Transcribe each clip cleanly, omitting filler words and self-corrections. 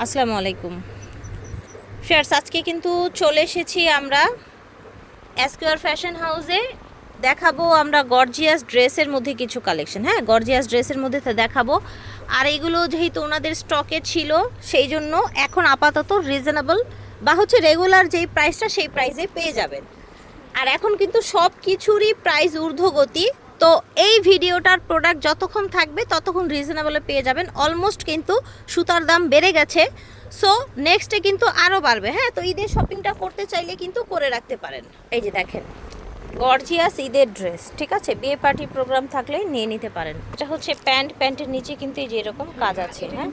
আসসালামু আলাইকুম ফ্রেন্ডস, আজকে কিন্তু চলে এসেছি আমরা এসকিউআর ফ্যাশন হাউসে। দেখাবো আমরা গর্জিয়াস ড্রেসের মধ্যে কিছু কালেকশন। হ্যাঁ, গর্জিয়াস ড্রেসের মধ্যে দেখাবো। আর এগুলো যেহেতু ওনাদের স্টকে ছিল, সেই জন্য এখন আপাতত রিজনেবল বা রেগুলার যেই প্রাইসটা সেই প্রাইসে পেয়ে যাবেন। আর এখন কিন্তু সব কিছুরই প্রাইস ঊর্ধ্বগতি। তো এই ভিডিওটার প্রোডাক্ট যতক্ষণ থাকবে ততক্ষণ রিজনেবলে পেয়ে যাবেন। অলমোস্ট কিন্তু সুতার দাম বেড়ে গেছে, সো নেক্সটে কিন্তু আরও বাড়বে। হ্যাঁ, তো ঈদের শপিংটা করতে চাইলে কিন্তু করে রাখতে পারেন। এই যে দেখেন, গর্জিয়াস ঈদের ড্রেস, ঠিক আছে, বিয়ে পার্টি প্রোগ্রাম থাকলে নিয়ে নিতে পারেন। এটা হচ্ছে প্যান্ট, প্যান্টের নিচে কিন্তু এই যে এরকম কাজ আছে। হ্যাঁ,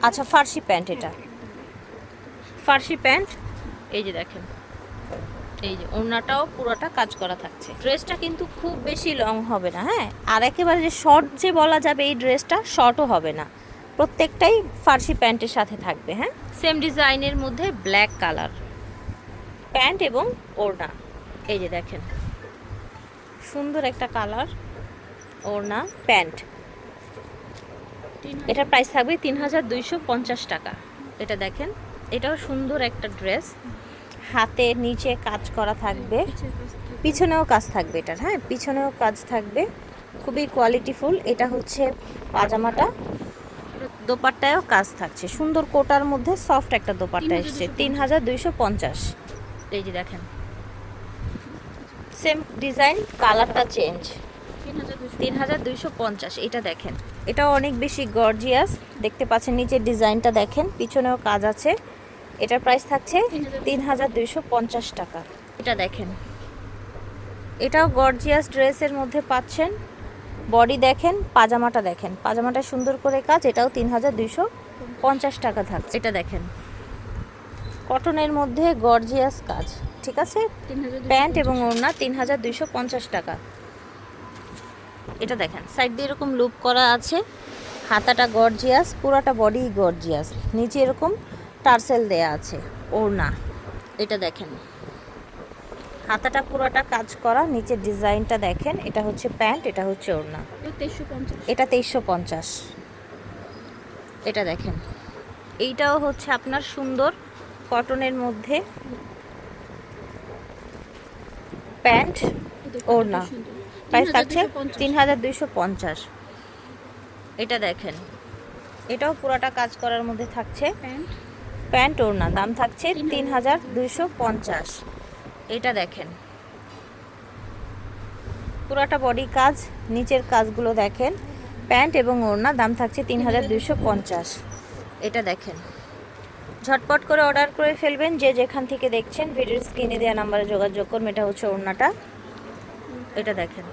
আচ্ছা, ফার্সি প্যান্ট, এটা ফার্সি প্যান্ট। এই যে দেখেন, এই যে ওড়নাটাও পুরোটা কাজ করা থাকছে। ড্রেসটা কিন্তু খুব বেশি লং হবে না। হ্যাঁ, আর একেবারে যে শর্ট যে বলা যাবে এই ড্রেসটা শর্টও হবে না, প্রত্যেকটাই ফার্সি প্যান্টের সাথে থাকবে। হ্যাঁ, সেম ডিজাইনের মধ্যে ব্ল্যাক কালার প্যান্ট এবং ওড়না। এই যে দেখেন, সুন্দর একটা কালার, ওড়না, প্যান্ট। এটার প্রাইস থাকবে ৩,২৫০ টাকা। এটা দেখেন, এটাও সুন্দর একটা ড্রেস, হাতের নিচে কাজ করা থাকবে, পিছনেও কাজ থাকবে এটার। হ্যাঁ, পিছনেও কাজ থাকবে, খুবই কোয়ালিটিফুল। এটা হচ্ছে পাজামাটা, দোপাট্টায়ও কাজ থাকছে, সুন্দর কোটার মধ্যে সফট একটা দোপাট্টা এসছে। ৩,২৫০। এই যে দেখেন, সেম ডিজাইন, কালারটা চেঞ্জ। ৩,২৫০। এটা দেখেন, এটাও অনেক বেশি গর্জিয়াস, দেখতে পাচ্ছেন নিচের ডিজাইনটা দেখেন, পিছনেও কাজ আছে। এটার প্রাইস থাকছে ৩,২৫০ টাকা। এটা দেখেন, এটাও গর্জিয়াস ড্রেসের মধ্যে পাচ্ছেন। বডি দেখেন, পাজামাটা দেখেন, পাজামাটা সুন্দর করে কাজ, এটাও ৩,২৫০ টাকা থাকছে। এটা দেখেন, কটনের মধ্যে গর্জিয়াস কাজ, ঠিক আছে, প্যান্ট এবং ওড়না, ৩,২৫০ টাকা। এটা দেখেন, সাইড দিয়ে এরকম লুপ করা আছে, হাতাটা গর্জিয়াস, পুরাটা বডি গর্জিয়াস, নিচে এরকম টার্সেল দেয়া আছে, ওড়না। এটা দেখেন, হাতাটা পুরোটা কাজ করা, নিচের ডিজাইনটা দেখেন। এটা হচ্ছে প্যান্ট, এটা হচ্ছে ওড়না, এটা ২৩৫০। এটা দেখেন, এইটাও হচ্ছে আপনার সুন্দর কটনের মধ্যে প্যান্ট, ওড়না, প্রাইস থাকছে ৩,২৫০। এটা দেখেন, এটাও পুরোটা কাজ করার মধ্যে থাকছে, প্যান্ট ওড়না, দাম থাকছে ৩,২৫০। এটা দেখেন, পুরাটা বডি কাজ, নিচের কাজগুলো দেখেন, প্যান্ট এবং ওড়না, দাম থাকছে ৩,২৫০। এটা দেখেন, ঝটপট করে অর্ডার করে ফেলবেন, যে যেখান থেকে দেখছেন ভিডিওর স্ক্রিনে দেওয়া নাম্বারে যোগাযোগ করুন। এটা হচ্ছে ওড়নাটা। এটা দেখেন,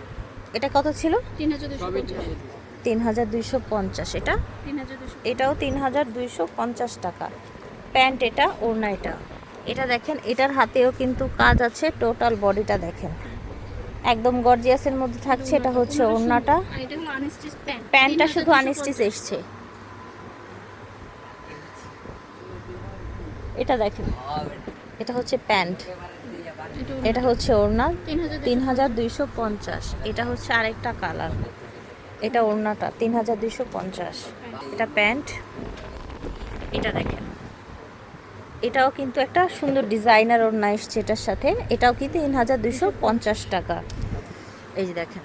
এটা কত ছিল? ৩,২৫০। এটা এটাও ৩,২৫০ টাকা। প্যান্ট এটা, ওড়না এটা। এটা দেখেন, এটার হাতেও কিন্তু কাজ আছে, টোটাল বডিটা দেখেন, একদম গর্জিয়াসের মধ্যে থাকছে। এটা হচ্ছে ওড়নাটা, প্যান্টটা শুধু আনস্টিচ এসছে। এটা দেখেন, এটা হচ্ছে প্যান্ট, এটা হচ্ছে ওড়না, ৩,২৫০। এটা হচ্ছে আরেকটা কালার, এটা ওড়নাটা ৩,২৫০। এটা প্যান্ট। এটা দেখেন, এটাও কিন্তু একটা সুন্দর ডিজাইনার ওড়না এসছে এটার সাথে, এটাও কিন্তু ৩,২৫০ টাকা। এই যে দেখেন,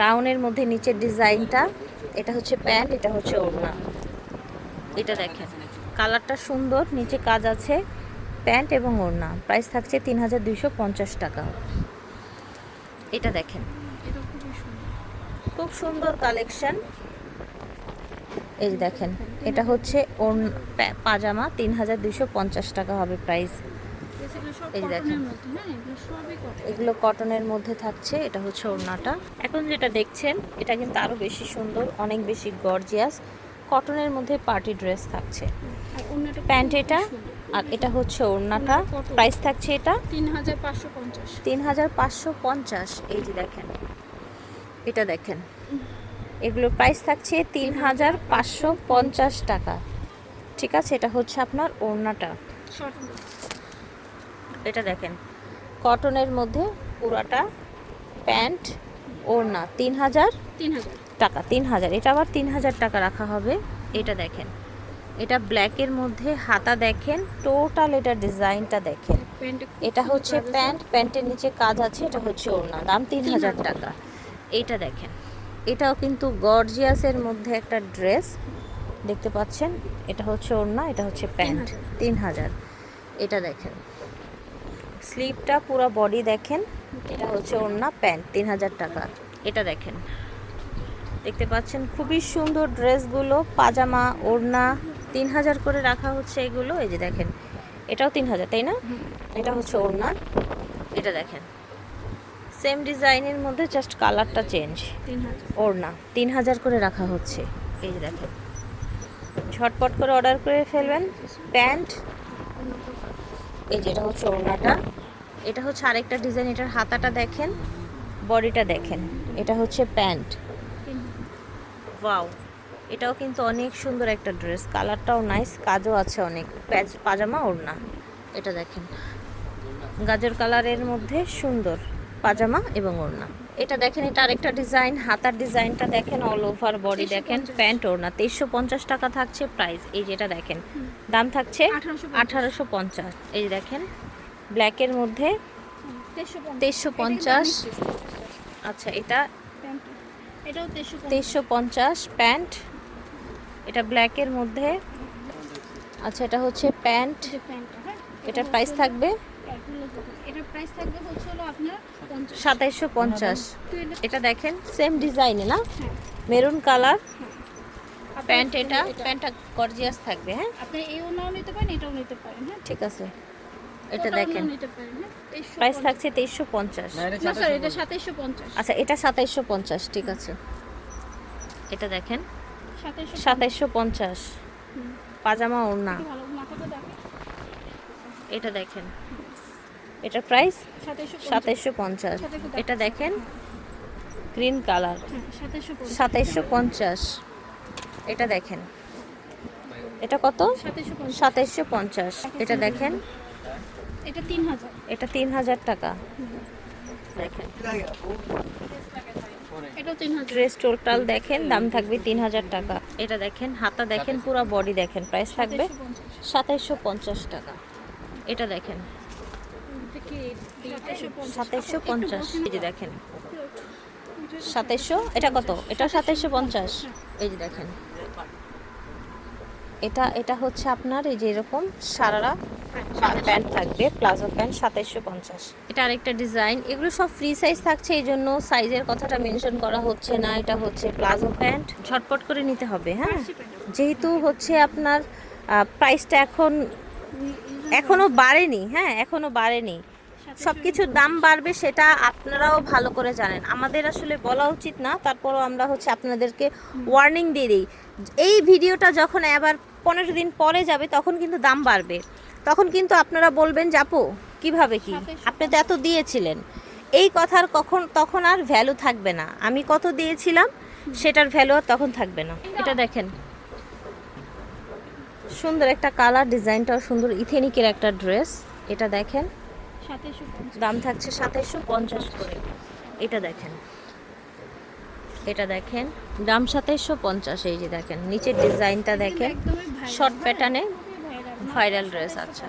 রাউন্ডের মধ্যে নিচের ডিজাইনটা, এটা হচ্ছে প্যান্ট, এটা হচ্ছে ওড়না। এটা দেখেন, কালারটা সুন্দর, নিচে কাজ আছে, প্যান্ট এবং ওড়না, প্রাইস থাকছে ৩,২৫০ টাকা। এটা দেখেন, খুব সুন্দর কালেকশন। এই যে দেখেন, এটা হচ্ছে পাজামা, ৩,২৫০ টাকা হবে প্রাইস। এই যে দেখেন, এগুলো কটনের মধ্যে থাকছে। এটা হচ্ছে ওড়নাটা। এখন যেটা দেখছেন এটা কিন্তু আরো বেশি সুন্দর, অনেক বেশি গর্জিয়াস, কটনের মধ্যে পার্টি ড্রেস থাকছে। প্যান্ট এটা, আর এটা হচ্ছে ওড়নাটা, প্রাইস থাকছে এটা ৩,৫৫০। এই যে দেখেন, এটা দেখেন, এগুলো প্রাইস থাকছে ৩,৫৫০ টাকা, ঠিক আছে। এটা হচ্ছে আপনার ওড়নাটা। এটা দেখেন, কটনের মধ্যে পুরাটা প্যান্ট, ওড়না, ৩,০০০ টাকা। ৩,০০০, এটা আবার ৩,০০০ টাকা রাখা হবে। এটা দেখেন, এটা ব্ল্যাকের মধ্যে হাতা দেখেন, টোটাল এটা ডিজাইনটা দেখেন। এটা হচ্ছে প্যান্ট, প্যান্টের নিচে কাজ আছে, এটা হচ্ছে ওড়না, দাম 3000 টাকা। এইটা দেখেন, এটাও কিন্তু গর্জিয়াসের মধ্যে একটা ড্রেস দেখতে পাচ্ছেন। এটা হচ্ছে ওড়না, এটা হচ্ছে প্যান্ট, 3000। এটা দেখেন, স্লিভটা পুরো বডি দেখেন, এটা হচ্ছে ওড়না প্যান্ট, 3000 টাকা। এটা দেখেন, দেখতে পাচ্ছেন খুবই সুন্দর ড্রেসগুলো, পাজামা ওড়না 3000 করে রাখা হচ্ছে এগুলো। এই যে দেখেন, এটাও 3000, তাই না? এটা হচ্ছে ওড়না। এটা দেখেন, সেম ডিজাইনের মধ্যে জাস্ট কালারটা চেঞ্জ। ওড়না 3000 করে রাখা হচ্ছে। এই যে দেখেন, ঝটপট করে অর্ডার করে ফেলবেন। প্যান্ট, এই যে এটা হচ্ছে ওড়নাটা, এটা হচ্ছে আরেকটা ডিজাইন, এটার হাতাটা দেখেন, বডিটা দেখেন। এটা হচ্ছে প্যান্ট। ওয়াও, এটাও কিন্তু অনেক সুন্দর একটা ড্রেস, কালারটাও নাইস, কাজও আছে অনেক, পাজামা ওড়না। এটা দেখেন, গাজর কালারের মধ্যে সুন্দর পাজামা এবং ওড়না। এটা দেখেন, এটা আরেকটা ডিজাইন, হাতার ডিজাইনটা দেখেন, অল ওভার বডি দেখেন, প্যান্ট ওড়না 2350 টাকা থাকছে প্রাইস। এই যেটা দেখেন, দাম থাকছে 1850। এই যে দেখেন, ব্ল্যাকের মধ্যে 2350। আচ্ছা, এটা 2350 প্যান্ট, এটা ব্ল্যাকের মধ্যে। আচ্ছা, এটা হচ্ছে প্যান্ট, এটা প্রাইস থাকবে 2750। এটা দেখেন, সেম ডিজাইনে না, মেরুন কালার প্যান্ট, এটা প্যান্টটা গর্জিয়াস থাকবে। হ্যাঁ, আপনি এও নাও নিতে পারেন, এটাও নিতে পারেন। হ্যাঁ, ঠিক আছে। এটা দেখেন, প্রাইস থাকছে 2350। না স্যার, এটা 2750। আচ্ছা, এটা 2750, ঠিক আছে। এটা দেখেন, 2750 পাজামা ওড়না। ভালো মাথাটা দেখেন, এটা দেখেন, এটা প্রাইস 2750। 2750। এটা দেখেন, গ্রিন কালার, 2750। এটা দেখেন, এটা কত? 2750। এটা দেখেন, এটা 3000। এটা 3000 টাকা। দেখেন, এটাও 3000। ড্রেস টোটাল দেখেন, দাম থাকবে 3000 টাকা। এটা দেখেন, হাতা দেখেন, পুরো বডি দেখেন, প্রাইস থাকবে 2750 টাকা। এটা দেখেন, 2750। এই যে দেখেন, 2700। এটা কত? এটা 2750। এই যে দেখেন, এটা হচ্ছে আপনার এই যে এরকম সারারা প্যান্ট থাকবে, প্লাজো প্যান্ট, 2750। এটা আরেকটা ডিজাইন, এগুলো সব ফ্রি সাইজ থাকছে, এই জন্য সাইজের কথাটা মেনশন করা হচ্ছে না। এটা হচ্ছে প্লাজো প্যান্ট, ঝটপট করে নিতে হবে। হ্যাঁ, যেহেতু হচ্ছে আপনার প্রাইসটা এখনো বাড়েনি। হ্যাঁ, এখনো বাড়েনি, সব কিছুর দাম বাড়বে সেটা আপনারাও ভালো করে জানেন, আমাদের আসলে বলা উচিত না, তারপরও আমরা হচ্ছে আপনাদেরকে ওয়ার্নিং দিয়ে দিই। এই ভিডিওটা যখন আবার 15 দিন পরে যাবে, তখন কিন্তু দাম বাড়বে, তখন কিন্তু আপনারা বলবেন যে আপু কীভাবে কি, আপনি তো এত দিয়েছিলেন। এই কথার তখন আর ভ্যালু থাকবে না। আমি কত দিয়েছিলাম সেটার ভ্যালু আর তখন থাকবে না। এটা দেখেন, সুন্দর একটা কালার, ডিজাইনটাও সুন্দর, ইথেনিকের একটা ড্রেস। এটা দেখেন, 2750। দাম থাকছে 2750 করে। এটা দেখেন, এটা দেখেন, দাম 2750। এই যে দেখেন, নিচের ডিজাইনটা দেখেন, শর্ট প্যাটার্নে ভাইরাল ড্রেস। আচ্ছা,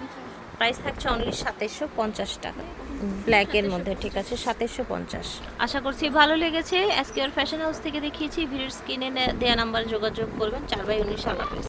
প্রাইস থাকছে অনলি 2750 টাকা, ব্ল্যাকের মধ্যে। ঠিক আছে, 2750। আশা করছি ভালো লেগেছে। এসকেআর ফ্যাশন হাউস থেকে দেখিয়েছি, ভিডিওর স্ক্রিনে দেওয়া নাম্বারে যোগাযোগ করবেন। 4/19 আল্লাহ হাফেজ।